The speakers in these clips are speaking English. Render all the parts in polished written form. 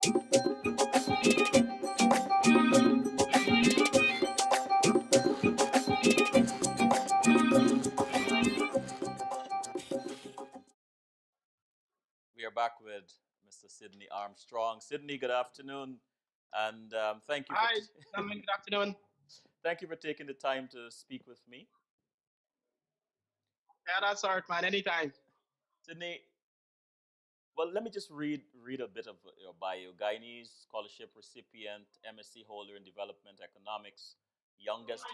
We are back with Mr. Sydney Armstrong. Sydney, good afternoon, and thank you for Hi, gentlemen. Good afternoon. thank you for taking the time to speak with me. Yeah, that's all right, man. Anytime. Sydney, well, let me just read a bit of your bio. Guyanese scholarship recipient, MSc holder in development economics, youngest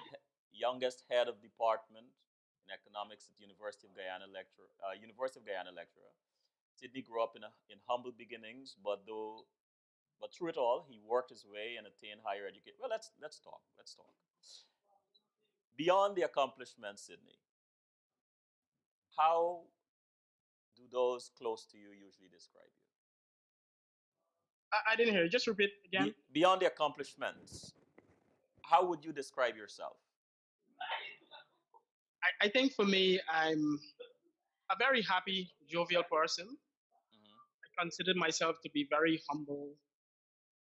head of department in economics at University of Guyana lecturer. Sydney grew up in humble beginnings, but through it all, he worked his way and attained higher education. Well, let's talk. Let's talk. Beyond the accomplishments, Sydney, how do those close to you usually describe you? I didn't hear you. Just repeat again. Beyond the accomplishments, how would you describe yourself? I think for me, I'm a very happy, jovial person. Hmm. I consider myself to be very humble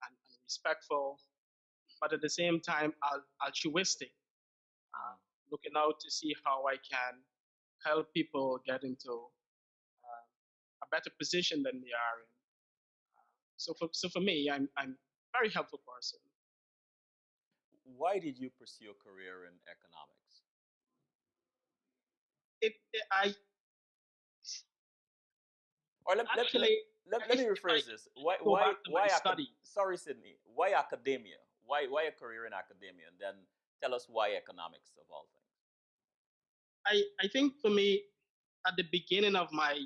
and respectful, but at the same time, altruistic, Hmm. looking out to see how I can help people get into a better position than they are in. So for me, I'm a very helpful person. Why did you pursue a career in economics? I Or actually, let me if I rephrase this. go back to my study, Sorry, Sydney. Why academia? Why a career in academia? And then tell us why economics of all things. I think for me, at the beginning of my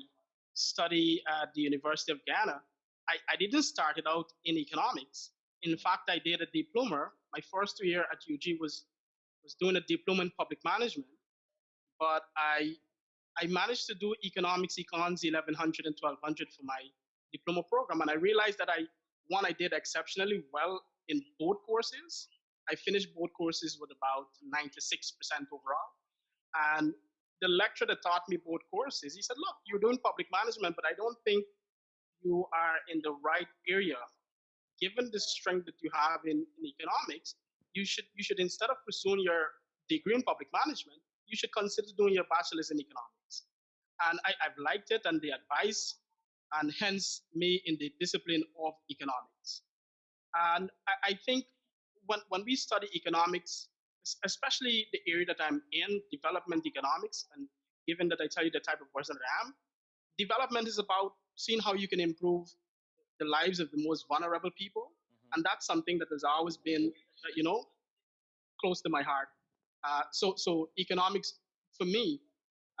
study at the University of Ghana, I didn't start it out in economics. In fact, I did a diploma. My first year at UG was doing a diploma in public management, but I managed to do economics, econs 1100 and 1200 for my diploma program. And I realized that I did exceptionally well in both courses. I finished both courses with about 96% overall. And the lecturer that taught me both courses, he said, look, you're doing public management, but I don't think you are in the right area. Given the strength that you have in economics, you should instead of pursuing your degree in public management, you should consider doing your bachelor's in economics. And I've liked it and the advice, and hence me in the discipline of economics. And I think when we study economics, especially the area that I'm in, development economics, and given that I tell you the type of person that I am, development is about seeing how you can improve the lives of the most vulnerable people. Hmm. And that's something that has always been, you know, close to my heart. So economics for me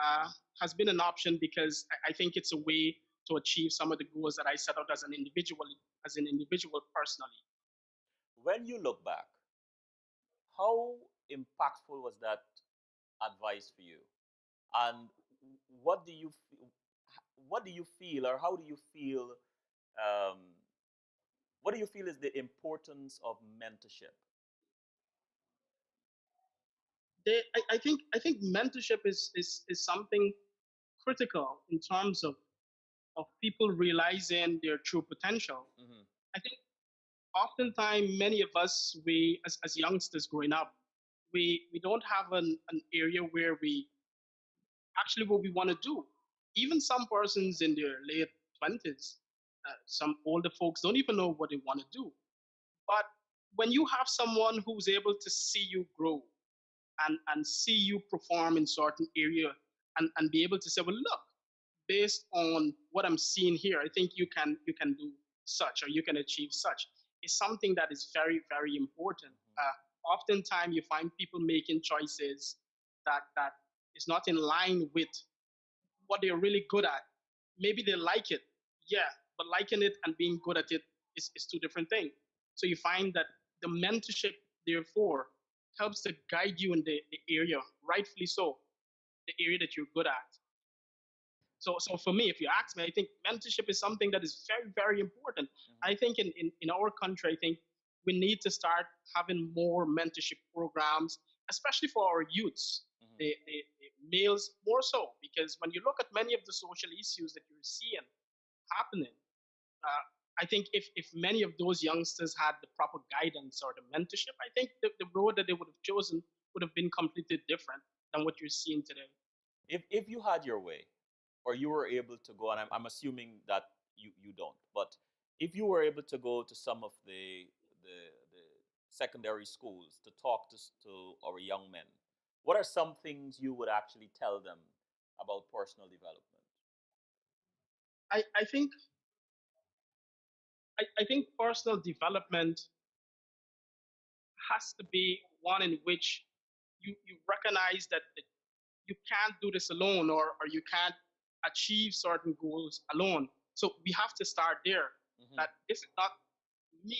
uh, has been an option because I think it's a way to achieve some of the goals that I set out as an individual personally. When you look back, how impactful was that advice for you? And what do you what do you feel, or how do you feel? Um, what do you feel is the importance of mentorship? I think mentorship is something critical in terms of people realizing their true potential. Hmm. I think oftentimes many of us, we as youngsters growing up, we don't have an area where we actually what we want to do. Even some persons in their late 20s, some older folks don't even know what they want to do. But when you have someone who's able to see you grow and see you perform in certain area, and be able to say, well, look, based on what I'm seeing here, I think you can do such, or you can achieve such, is something that is very, very important. Oftentimes you find people making choices that is not in line with what they're really good at. Maybe they like it, yeah, but liking it and being good at it is two different things. So you find that the mentorship, therefore, helps to guide you in the area, rightfully so, the area that you're good at. So for me, if you ask me, I think mentorship is something that is very, very important. I think in our country, I think we need to start having more mentorship programs, especially for our youths, Hmm. the males more so, because when you look at many of the social issues that you're seeing happening, uh, I think if many of those youngsters had the proper guidance or the mentorship, I think the road that they would have chosen would have been completely different than what you're seeing today. If you had your way, or you were able to go, and I'm assuming that you don't, but if you were able to go to some of the secondary schools to talk to our young men, what are some things you would actually tell them about personal development? I think I think personal development has to be one in which you recognize that you can't do this alone, or you can't achieve certain goals alone. So we have to start there. Hmm. That this is not me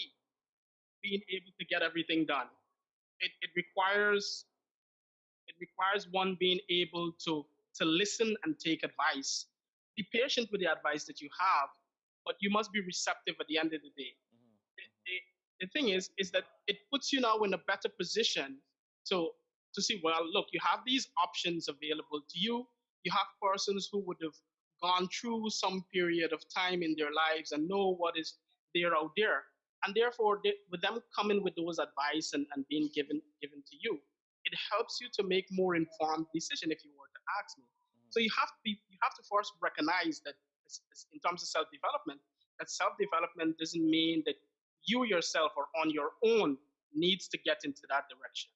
being able to get everything done. It requires one being able to listen and take advice. Be patient with the advice that you have, but you must be receptive at the end of the day. Hmm. the, the thing is that it puts you now in a better position to to see, well, look, you have these options available to you. You have persons who would have gone through some period of time in their lives and know what is there out there, and therefore with them coming with those advice and being given to you, it helps you to make more informed decision, if you were to ask me. So you have to first recognize that, in terms of self-development, that self-development doesn't mean that you yourself or on your own needs to get into that direction.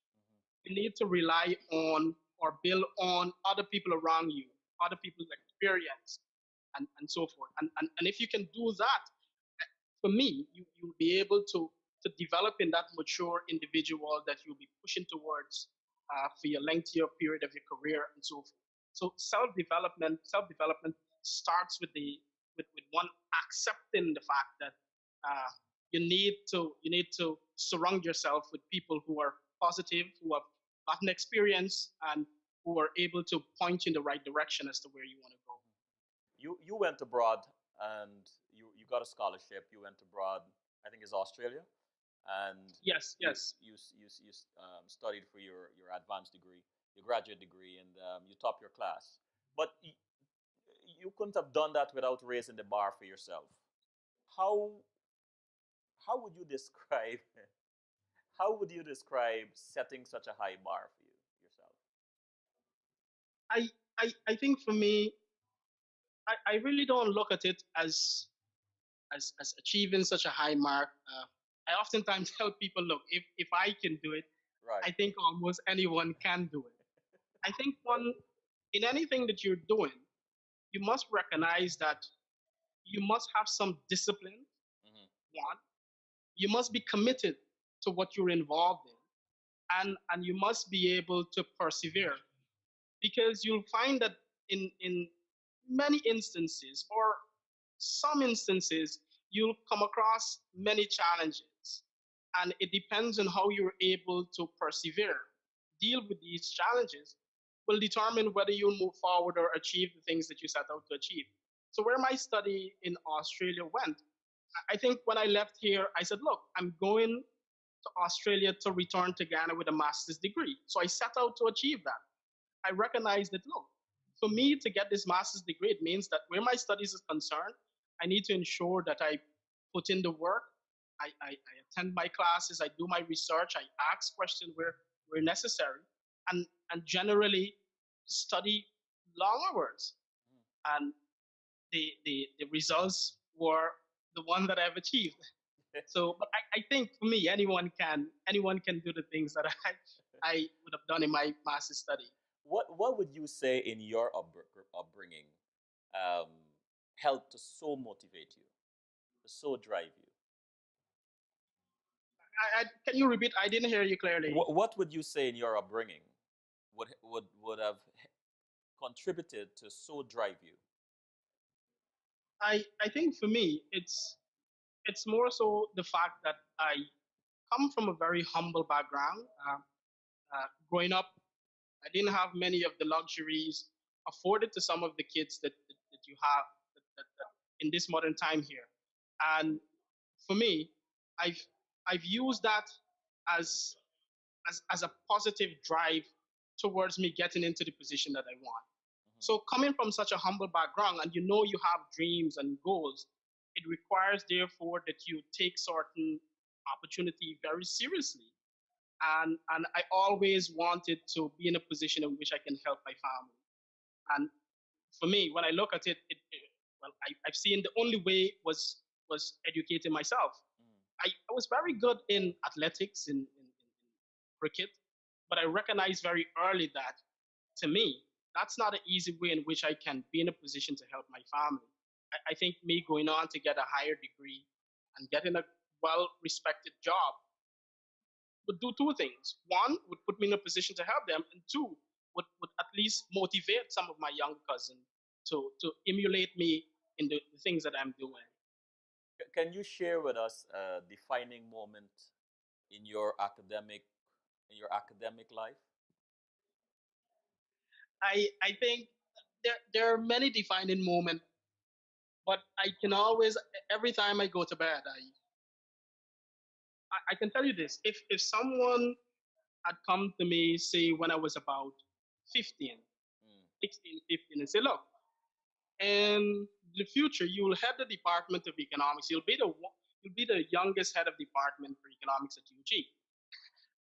You need to rely on or build on other people around you, other people's experience, and so forth. And if you can do that, for me, you'll be able to develop in that mature individual that you'll be pushing towards for your lengthier period of your career and so forth. So self development starts with one accepting the fact that you need to surround yourself with people who are positive, who have gotten experience, and who are able to point you in the right direction as to where you want to go. You went abroad, and you got a scholarship. You went abroad. I think it's Australia, and Yes, you yes. studied for your advanced degree, your graduate degree, and you topped your class. But you couldn't have done that without raising the bar for yourself. How how would you describe how would you describe setting such a high bar for yourself? I I think for me, I really don't look at it as achieving such a high mark. I oftentimes tell people, look, if I can do it, Right. I think almost anyone can do it. I think one in anything that you're doing, you must recognize that you must have some discipline. Hmm. One, you must be committed to what you're involved in, and you must be able to persevere, because you'll find that in many instances, or some instances, you'll come across many challenges, and it depends on how you're able to persevere, deal with these challenges, will determine whether you'll move forward or achieve the things that you set out to achieve. So where my study in Australia went, I think when I left here, I said, look, I'm going to Australia to return to Ghana with a master's degree. So I set out to achieve that. I recognize that, look, for me to get this master's degree, it means that where my studies is concerned, I need to ensure that I put in the work, I attend my classes, I do my research, I ask questions where necessary, and and generally study long hours. And the results were the one that I've achieved. So, but I think for me, anyone can do the things that I would have done in my master's study. What would you say in your upbringing um, helped to so motivate you, to so drive you? Can you repeat? I didn't hear you clearly. What would you say in your upbringing would have contributed to so drive you? I think for me, it's more so the fact that I come from a very humble background. Growing up, I didn't have many of the luxuries afforded to some of the kids that you have that in this modern time here. And for me, I've I've used that as as a positive drive towards me getting into the position that I want. Hmm. So coming from such a humble background, and you have dreams and goals, it requires, therefore, that you take certain opportunity very seriously. And I always wanted to be in a position in which I can help my family. And for me, when I look at it, well, I've seen the only way was educating myself. Mm. I was very good in athletics, in cricket, but I recognized very early that to me, that's not an easy way in which I can be in a position to help my family. I think me going on to get a higher degree and getting a well respected job would do two things. One, would put me in a position to help them, and two, would at least motivate some of my young cousins to emulate me in the things that I'm doing. Can you share with us a defining moment in your academic life? I think there are many defining moments, but I can always, every time I go to bed, I can tell you this. If someone had come to me, say, when I was about 15, Mm. 16, 15, and say, look, in the future, you will head the Department of Economics. You'll be the youngest head of department for economics at UG.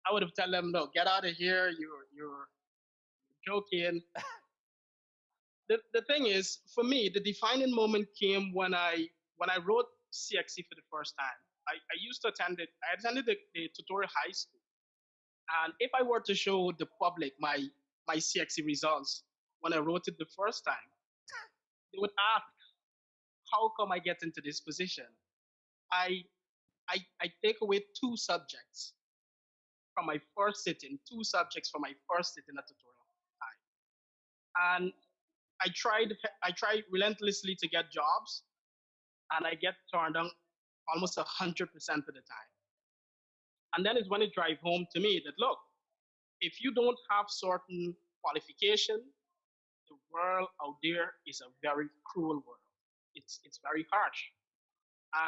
I would have tell them, no, get out of here. You're joking. The thing is, for me, the defining moment came when I wrote CXC for the first time. I used to attend it. I attended the tutorial high school, and if I were to show the public my CXC results when I wrote it the first time, they would ask, "How come I get into this position?" I I take away two subjects from my first sitting, two subjects from my first sitting at tutorial time, and I tried relentlessly to get jobs, and I get turned down almost 100% of the time. And then is when it drive home to me that look, if you don't have certain qualification, the world out there is a very cruel world. It's very harsh.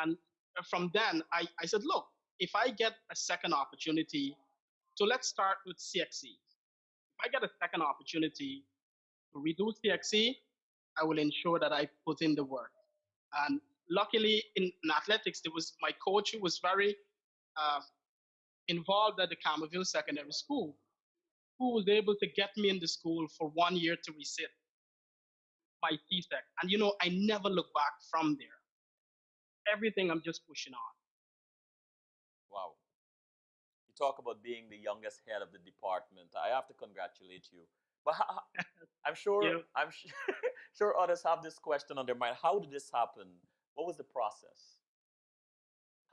And from then I said, look, if I get a second opportunity, so let's start with CXC. If I get a second opportunity to redo CXC, I will ensure that I put in the work. And luckily in athletics, there was my coach who was very uh, involved at the Camerville Secondary School, who was able to get me in the school for 1 year to resit my CSEC. And I never look back from there. Everything I'm just pushing on. Wow. You talk about being the youngest head of the department. I have to congratulate you. But I'm sure Yeah. sure others have this question on their mind. How did this happen? What was the process?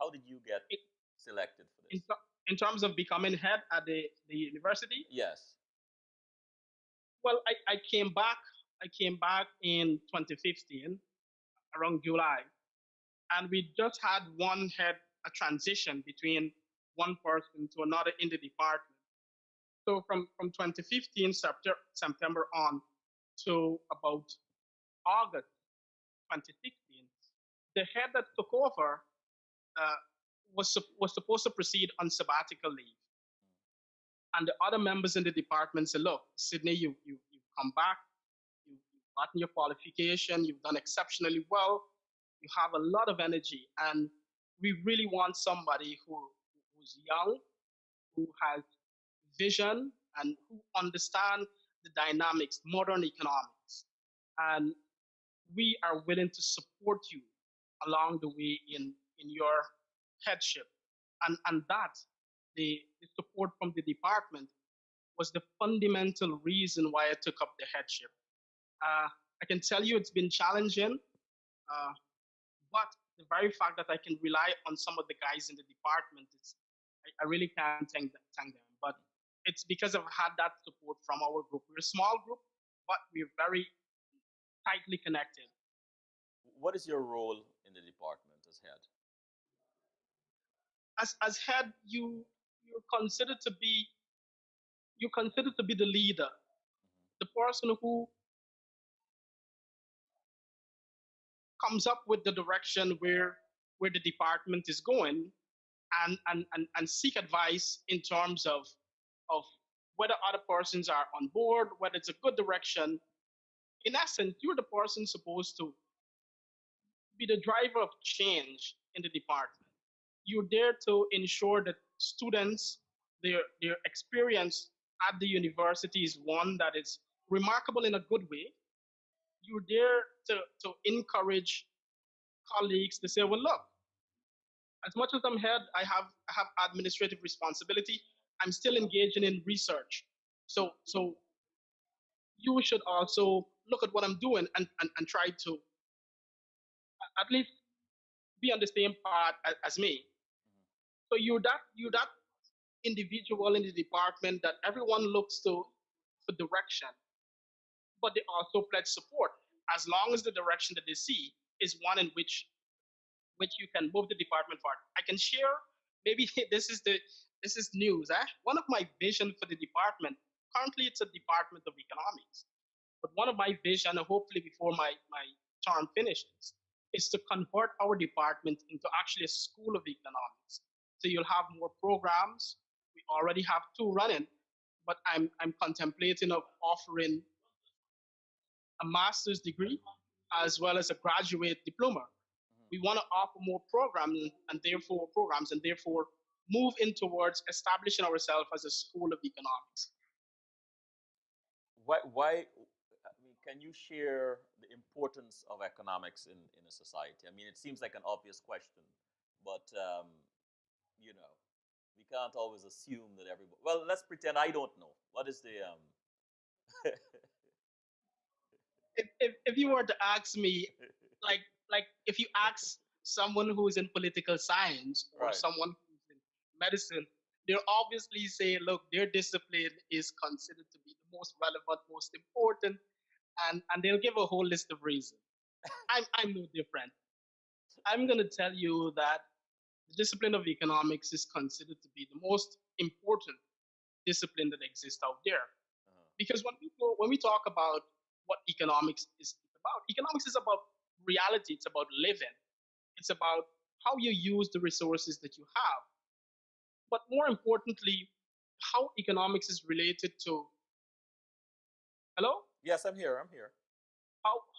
How did you get In, selected for in, this? in terms of becoming head at the university, Yes. well, I came back in 2015 around July, and we just had one head a transition between one person to another in the department. So from 2015 September on to about August 2016, the head that took over uh, was supposed to proceed on sabbatical leave, and the other members in the department said, "Look, Sydney, you've come back, you've gotten your qualification, you've done exceptionally well, you have a lot of energy, and we really want somebody who's young, who has vision, and who understand the dynamics, modern economics, and we are willing to support you along the way in your headship." And that the support from the department was the fundamental reason why I took up the headship. Uh, I can tell you it's been challenging, uh, but the very fact that I can rely on some of the guys in the department is, I really can't thank them. But it's because I've had that support from our group. We're a small group, but we're very tightly connected. What is your role in the department as head? As head, you're considered to be the leader, the person who comes up with the direction where the department is going, and seek advice in terms of whether other persons are on board, whether it's a good direction. In essence, you're the person supposed to be the driver of change in the department. You're there to ensure that students, their experience at the university is one that is remarkable in a good way. You're there to encourage colleagues to say, well, look, as much as I'm head, I have administrative responsibility. I'm still engaging in research. So you should also look at what I'm doing and try to at least be on the same path as me. So you're that individual in the department that everyone looks to for direction, but they also pledge support as long as the direction that they see is one in which you can move the department forward. I can share maybe this is news. One of my vision for the department, currently it's a department of economics, but one of my vision, hopefully before my term finishes, is to convert our department into actually a school of economics. So you'll have more programs. We already have two running, but I'm contemplating of offering a master's degree as well as a graduate diploma. We want to offer more programs and therefore move in towards establishing ourselves as a school of economics. Why? I mean, can you share the importance of economics in a society? I mean, it seems like an obvious question, but you know, we can't always assume that everybody. Well, let's pretend I don't know. What is the If you were to ask me, like if you ask someone who's in political science or right? someone who's in medicine, they'll obviously say, look, their discipline is considered to be the most relevant, most important, and they'll give a whole list of reasons. I'm no different. I'm gonna tell you that the discipline of economics is considered to be the most important discipline that exists out there. Uh-huh. Because when we talk about what economics is about reality. It's about living. It's about how you use the resources that you have. But more importantly, how economics is related to hello, Yes, I'm here. I'm here.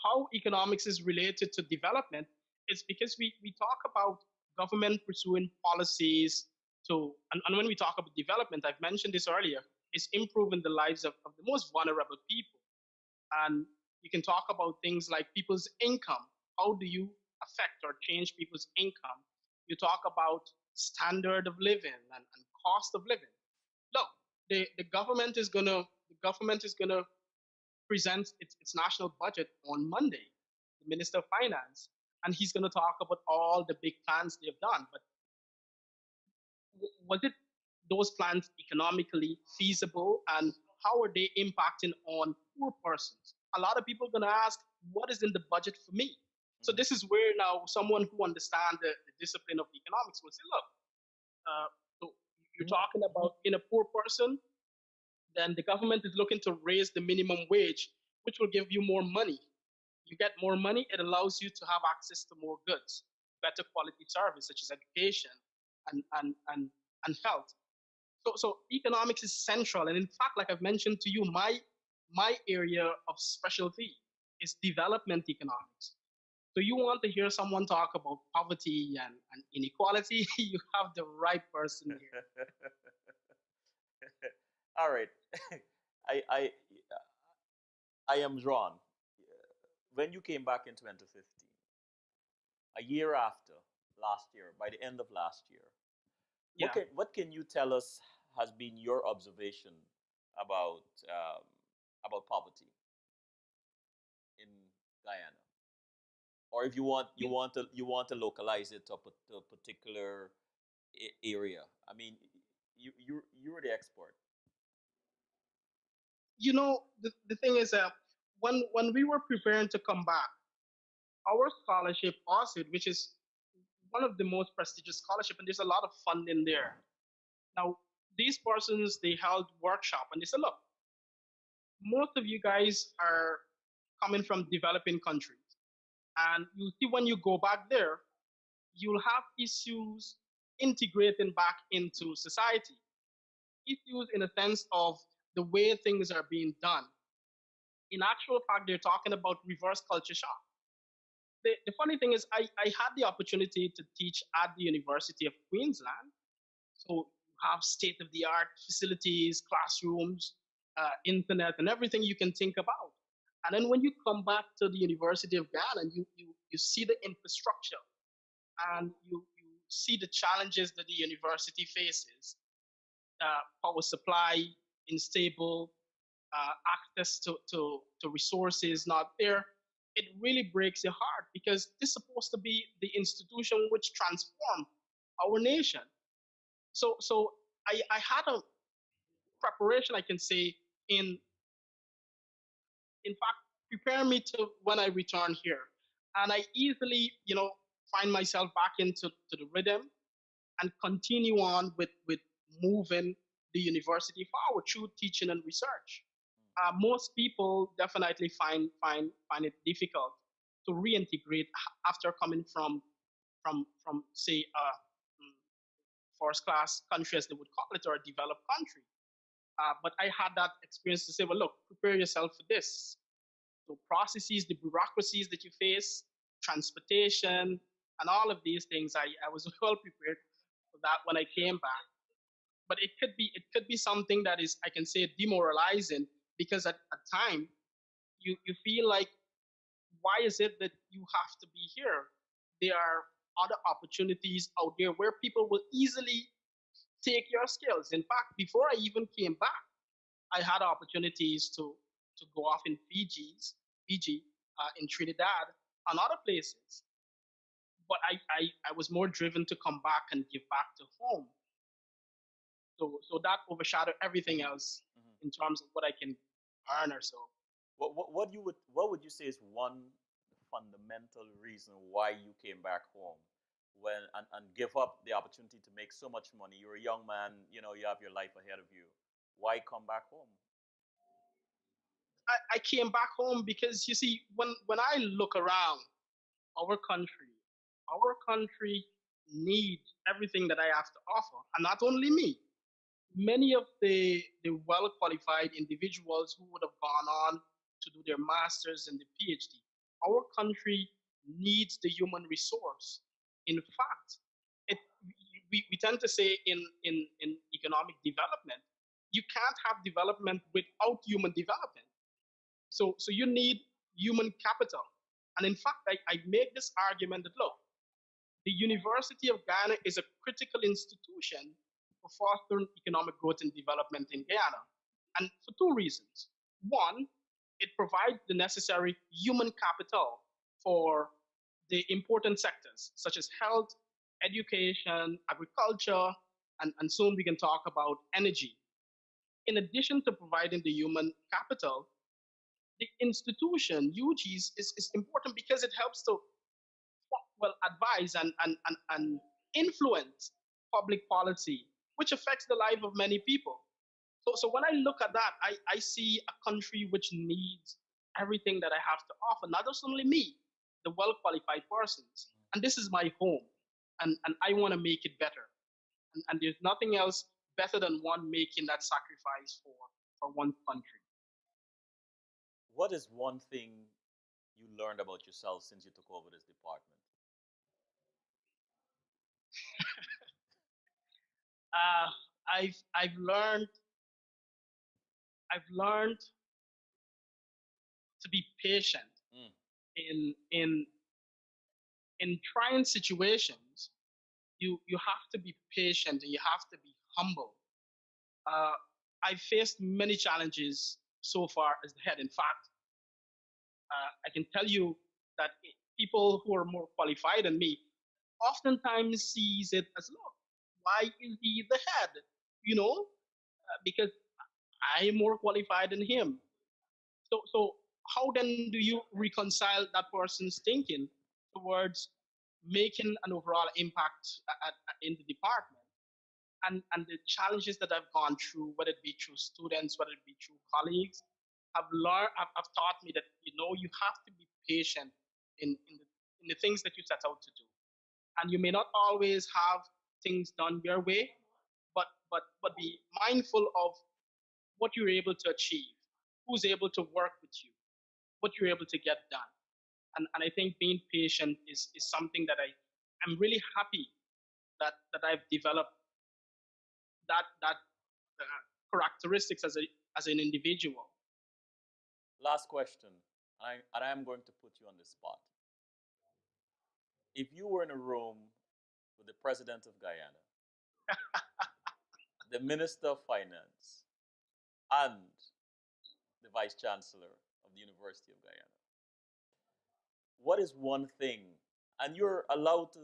how economics is related to development is because we talk about government pursuing policies and when we talk about development, I've mentioned this earlier, is improving the lives of the most vulnerable people. And you can talk about things like people's income. How do you affect or change people's income? You talk about standard of living and cost of living. Look, the government is gonna present its national budget on Monday. The Minister of Finance, and he's gonna talk about all the big plans they've done. But was it those plans economically feasible, and how are they impacting on poor persons? A lot of people are going to ask, what is in the budget for me? So Mm-hmm. this is where now someone who understands the discipline of economics will say, look, uh, so you're talking about being a poor person, then the government is looking to raise the minimum wage, which will give you more money. You get more money, it allows you to have access to more goods, better quality service such as education and and health. So economics is central, and in fact, like I've mentioned to you, my area of specialty is development economics. So you want to hear someone talk about poverty and inequality? You have the right person here. All right. I I I am drawn. When you came back in 2015, a year after last year, by the end of last year, Yeah. what can you tell us has been your observation about about poverty in Guyana? Or if you want You, you want to localize it to a particular area. I mean, you're the expert. the thing is, when we were preparing to come back, our scholarship, OSID, which is one of the most prestigious scholarship, and there's a lot of funding there. Now, these persons, they held workshop and they said, look, most of you guys are coming from developing countries. And you see when you go back there, you'll have issues integrating back into society. Issues in a sense of the way things are being done. In actual fact, they're talking about reverse culture shock. the funny thing is, I had the opportunity to teach at the University of Queensland. So you have state of the art facilities, classrooms, internet, and everything you can think about. And then when you come back to the University of Ghana, you see the infrastructure, and you see the challenges that the university faces: power supply, unstable, access to resources not there. It really breaks your heart because this is supposed to be the institution which transformed our nation. So I had a preparation, I can say, in in fact prepare me to when I return here. And I easily, find myself back into to the rhythm and continue on with moving the university forward through teaching and research. Most people definitely find it difficult to reintegrate after coming from say first class country, as they would call it, or a developed country. But I had that experience to say, well, look, prepare yourself for this. The processes, the bureaucracies that you face, transportation, and all of these things, I was well prepared for that when I came back. But it could be something that is, I can say, demoralizing, because at time you feel like, why is it that you have to be here? There are other opportunities out there where people will easily take your skills. In fact, before I even came back, I had opportunities to go off in Fiji, in Trinidad, and other places. But I was more driven to come back and give back to home. So that overshadowed everything Hmm. else Hmm. in terms of what I can earn or so. What would you say is one fundamental reason why you came back home and give up the opportunity to make so much money? You're a young man, you have your life ahead of you. Why come back home? I came back home because, you see, when I look around our country, our country needs everything that I have to offer, and not only me. Many of the well qualified individuals who would have gone on to do their masters and the PhD. Our country needs the human resource. In fact, it, we tend to say in economic development, you can't have development without human development. So you need human capital. And in fact, I make this argument that, look, the University of Ghana is a critical institution for fostering economic growth and development in Guyana. And for two reasons. One, it provides the necessary human capital for the important sectors such as health, education, agriculture, and soon we can talk about energy. In addition to providing the human capital, the institution, UGs, is important because it helps to, well, advise and influence public policy, which affects the life of many people. So when I look at that, I see a country which needs everything that I have to offer, not just only me, the well qualified persons. And this is my home, and I want to make it better. And there's nothing else better than one making that sacrifice for one country. What is one thing you learned about yourself since you took over this department? Uh, I've learned to be patient Mm. in in in trying situations. You have to be patient and you have to be humble. uh, I faced many challenges so far as the head. In fact, I can tell you that people who are more qualified than me oftentimes sees it as, look, why is he the head, because I am more qualified than him. So how then do you reconcile that person's thinking towards making an overall impact in the department? And the challenges that I've gone through, whether it be through students, whether it be through colleagues, have taught me that, you have to be patient in the things that you set out to do. And you may not always have things done your way, but be mindful of what you're able to achieve, who's able to work with you, what you're able to get done. And I think being patient is something that I'm really happy that I've developed that characteristics as an individual. Last question, and I am going to put you on the spot. If you were in a room with the president of Guyana, the minister of finance, and the vice chancellor of the University of Guyana, what is one thing, and you're allowed to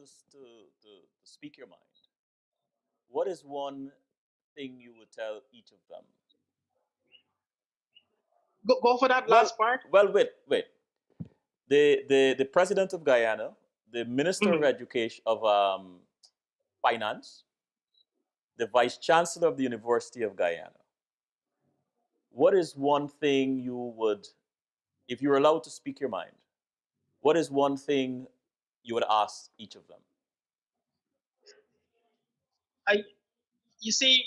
speak your mind, what is one thing you would tell each of them? Go for that Well, last part. wait. The president of Guyana, the minister of Mhm. education of finance, the vice chancellor of the University of Guyana. What is one thing you would, if you're allowed to speak your mind, what is one thing you would ask each of I You see,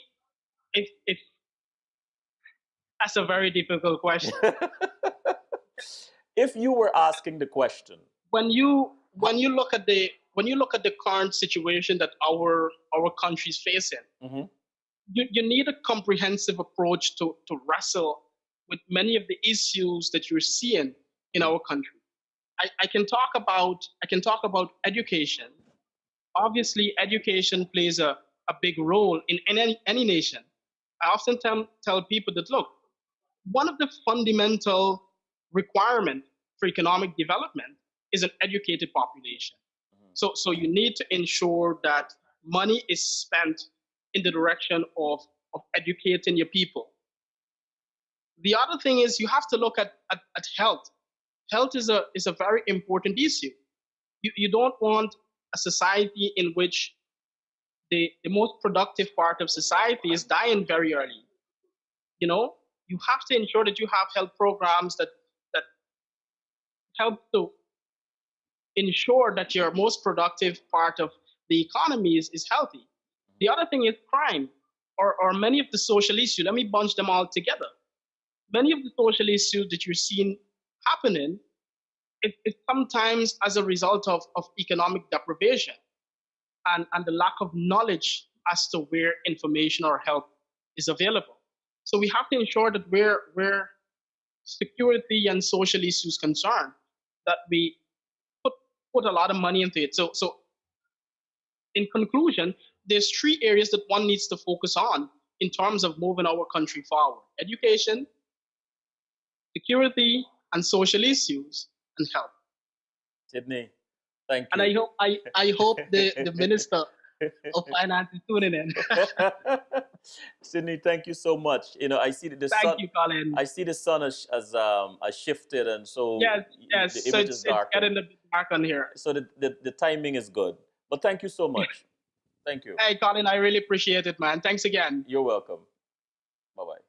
if that's a very difficult question. them? If you were asking the question, When you look at the current situation that our country is facing, mhm, you need a comprehensive approach to wrestle with many of the issues that you're seeing in mhm, our country. I can talk about education. Obviously, education plays a big role in any nation. I often tell people that look, one of the fundamental requirements for economic development is an educated population. mhm, So you need to ensure that money is spent in the direction of educating your people. The other thing is you have to look at health. Health is a very important issue. You don't want a society in which the most productive part of society is dying very early. You know, you have to ensure that you have health programs that help to ensure that your most productive part of the economy is healthy. The other thing is crime or many of the social issues. Let me bunch them all together. Many of the social issues that you're seeing happening, it's sometimes as a result of economic deprivation and the lack of knowledge as to where information or help is available. So we have to ensure that where security and social issues concerned, that we put put a lot of money into it. So in conclusion, there's three areas that one needs to focus on in terms of moving our country forward: education, security, and social issues, and health. Sydney, thank And you. I hope the minister of finance is tuning in. Sydney, thank you so much. You know, I see that the Thank sun. you, Colin. I see the sun has shifted, and so Yes, yes. the So image is it's darkened. getting a bit dark on here. So the timing is good. But thank you so much. Thank you. Hey, Colin, I really appreciate it, man. Thanks again. You're welcome. Bye bye.